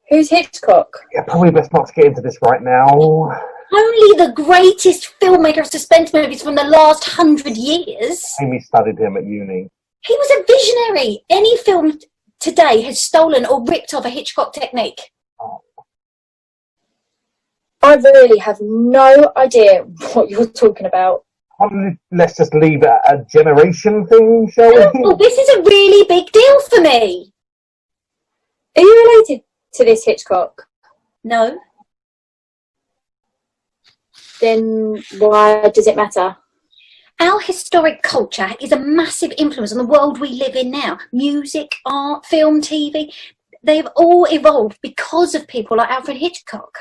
Who's Hitchcock? Yeah, probably best not to get into this right now. Only the greatest filmmaker of suspense movies from the last 100 years. Amy studied him at uni. He was a visionary. Any film today has stolen or ripped off a Hitchcock technique. I really have no idea what you're talking about. Let's just leave it at a generation thing, shall we? Oh, this is a really big deal for me. Are you related to this Hitchcock? No. Then why does it matter? Our historic culture is a massive influence on the world we live in now. Music, art, film, TV, they've all evolved because of people like Alfred Hitchcock.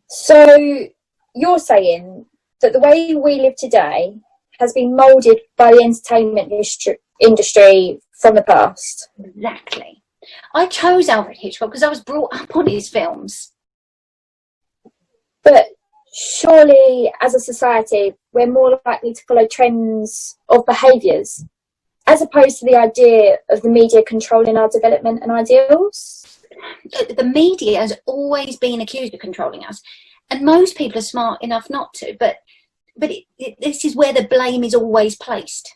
So you're saying that the way we live today has been moulded by the entertainment industry from the past? Exactly. I chose Alfred Hitchcock because I was brought up on his films. But surely, as a society, we're more likely to follow trends of behaviours, as opposed to the idea of the media controlling our development and ideals? The media has always been accused of controlling us, and most people are smart enough not to, but this is where the blame is always placed.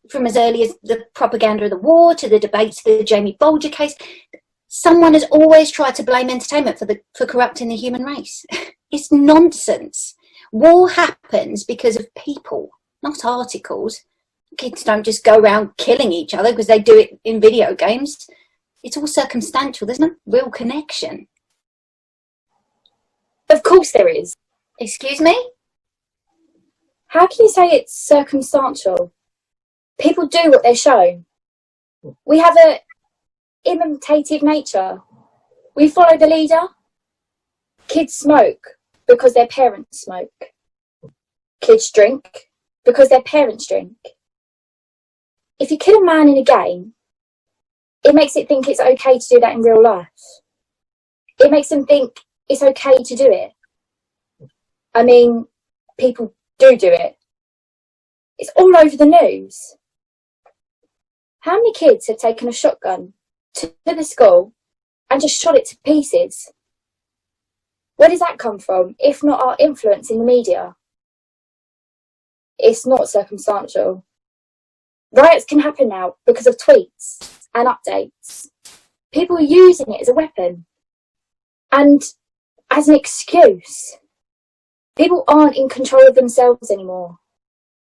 From as early as the propaganda of the war to the debates of the Jamie Bolger case, someone has always tried to blame entertainment for corrupting the human race. It's nonsense. War happens because of people, not articles. Kids don't just go around killing each other because they do it in video games. it's all circumstantial. There's no real connection. Of course there is. Excuse me? How can you say it's circumstantial? People do what they're shown. We have a imitative nature. We follow the leader. Kids smoke because their parents smoke. Kids drink because their parents drink. If you kill a man in a game, it makes it think it's okay to do that in real life. It makes them think it's okay to do it. I mean, people do it. It's all over the news. How many kids have taken a shotgun to the school and just shot it to pieces? Where does that come from, if not our influence in the media? It's not circumstantial. Riots can happen now because of tweets and updates. People are using it as a weapon and as an excuse. People aren't in control of themselves anymore.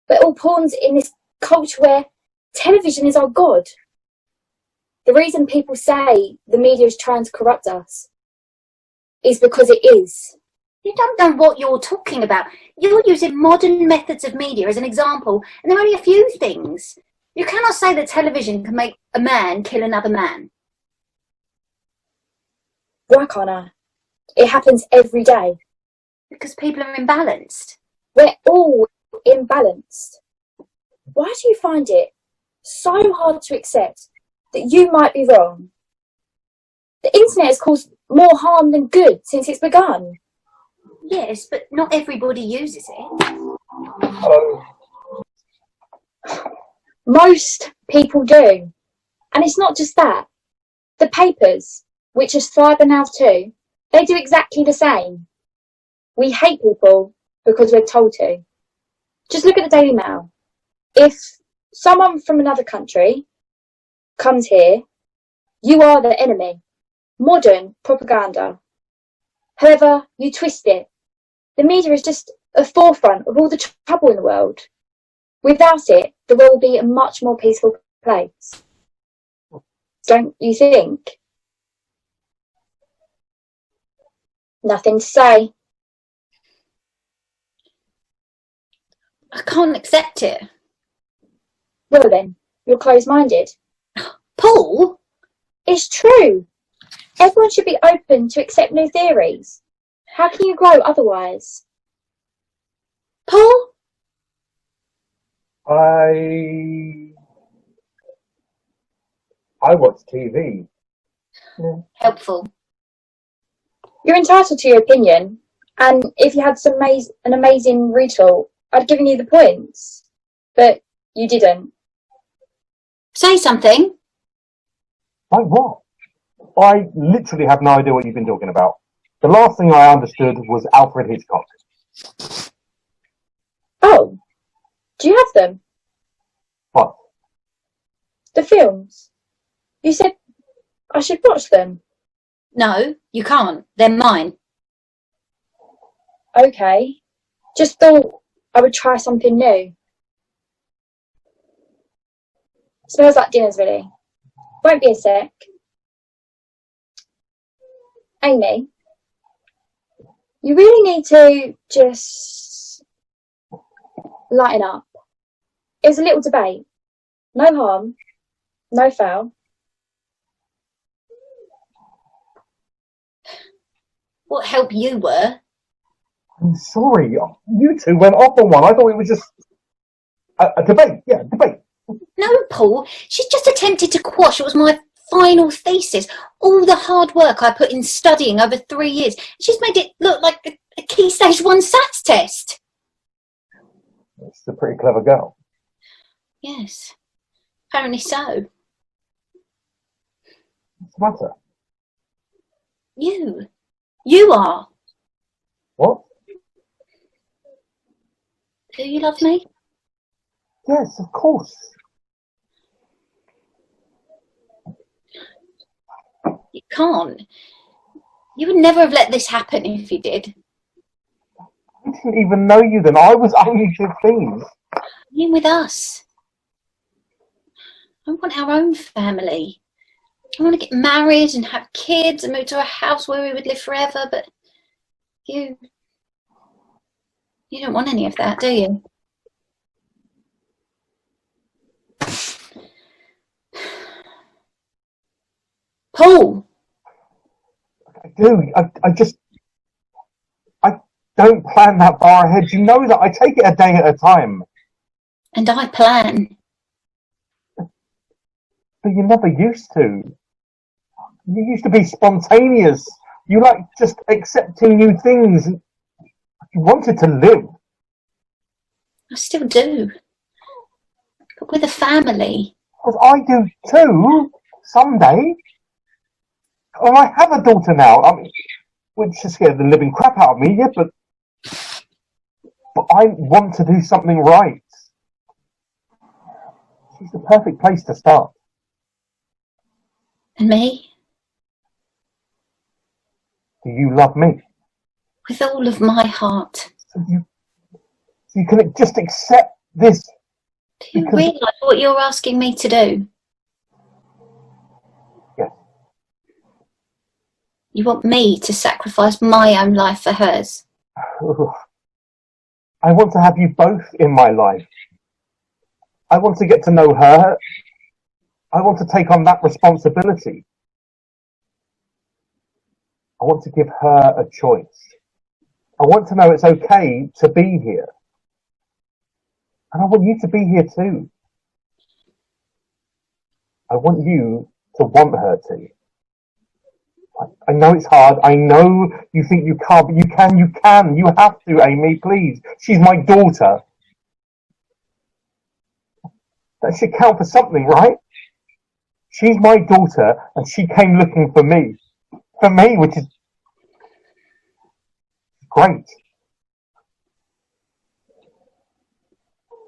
We're all pawns in this culture where television is our god. The reason people say the media is trying to corrupt us is because it is. You don't know what you're talking about. You're using modern methods of media as an example, and there are only a few things. You cannot say that television can make a man kill another man. Why can't I? It happens every day. Because people are imbalanced. We're all imbalanced. Why do you find it so hard to accept that you might be wrong? The internet has caused more harm than good since it's begun. Yes, but not everybody uses it. Hello. Most people do. And it's not just that. The papers, which are thriving now too, they do exactly the same. We hate people because we're told to. Just look at the Daily Mail. If someone from another country comes here, you are the enemy. Modern propaganda. However you twist it, the media is just a forefront of all the trouble in the world. Without it, the world would be a much more peaceful place. Don't you think? Nothing to say. I can't accept it. Well then, you're closed-minded. Paul? It's true. Everyone should be open to accept new theories. How can you grow otherwise? Paul? I watch TV. Yeah. Helpful. You're entitled to your opinion, and if you had an amazing retool, I'd given you the points. But you didn't. Say something. Like what? I literally have no idea what you've been talking about. The last thing I understood was Alfred Hitchcock. Oh, do you have them? What? The films? You said I should watch them. No, you can't. They're mine. Okay. Just thought I would try something new. Smells like dinner's ready. Won't be a sec. Amy, you really need to just lighten up. It was a little debate. No harm, no foul. What help you were? I'm sorry. You two went off on one. I thought it was just a debate. Yeah, debate. No, Paul. She's just attempted to quash. It was my final thesis. All the hard work I put in studying over 3 years. She's made it look like a key stage 1 SATs test. She's a pretty clever girl. Yes, apparently so. What's the matter? You are. What? Do you love me? Yes, of course. You can't. You would never have let this happen if you did. I didn't even know you then. I was only 15. You with us. I want our own family. I want to get married and have kids and move to a house where we would live forever, but you don't want any of that, do you? Paul! I do. I don't plan that far ahead. You know that I take it a day at a time. And I plan. But you never used to. You used to be spontaneous. You like just accepting new things. You wanted to live. I still do. But with a family. Because I do too, someday. Well, I have a daughter now. I mean, which just scared the living crap out of me, yeah, but I want to do something right. She's the perfect place to start. And me? Do you love me? With all of my heart. So you can just accept this. Do you realise what you're asking me to do? Yes. You want me to sacrifice my own life for hers? I want to have you both in my life. I want to get to know her. I want to take on that responsibility. I want to give her a choice. I want to know it's okay to be here. And I want you to be here too. I want you to want her to. I know it's hard. I know you think you can't, but you can. You have to, Amy, please. She's my daughter. That should count for something, right? She's my daughter, and she came looking for me. For me, which is great.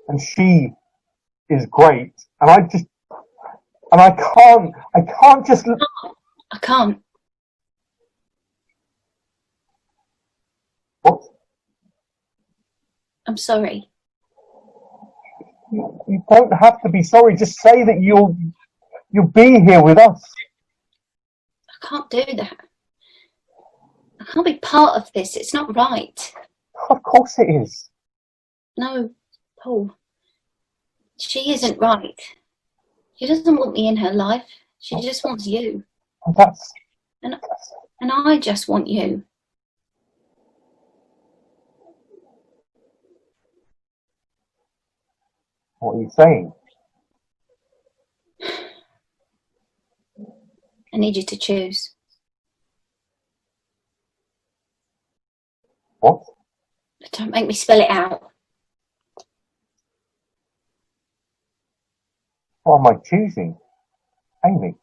And she is great. And I can't just... I can't. What? I'm sorry. You don't have to be sorry. Just say that you'll be here with us. I can't do that. I can't be part of this. It's not right. Of course it is. No, Paul. She isn't right. She doesn't want me in her life. She just wants you. And I just want you. What are you saying? I need you to choose. What? Don't make me spell it out. What am I choosing? Amy?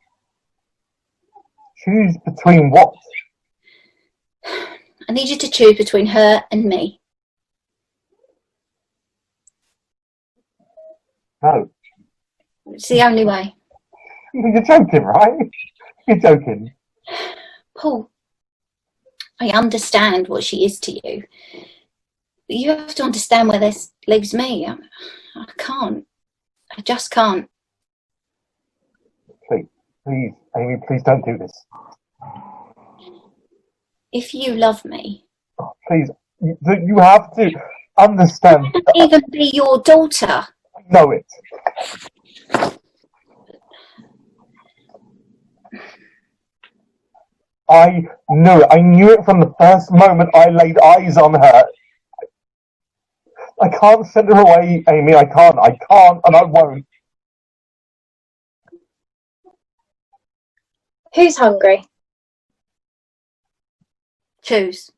Choose between what? I need you to choose between her and me. No. It's the only way. You're joking, right? You're joking. Paul, I understand what she is to you. But you have to understand where this leaves me. I can't. I just can't. Please, Amy, please don't do this. If you love me... Oh, please, you have to understand. I can't even be your daughter. I know it. I knew it. I knew it from the first moment I laid eyes on her. I can't send her away, Amy. I can't, and I won't. Who's hungry? Choose.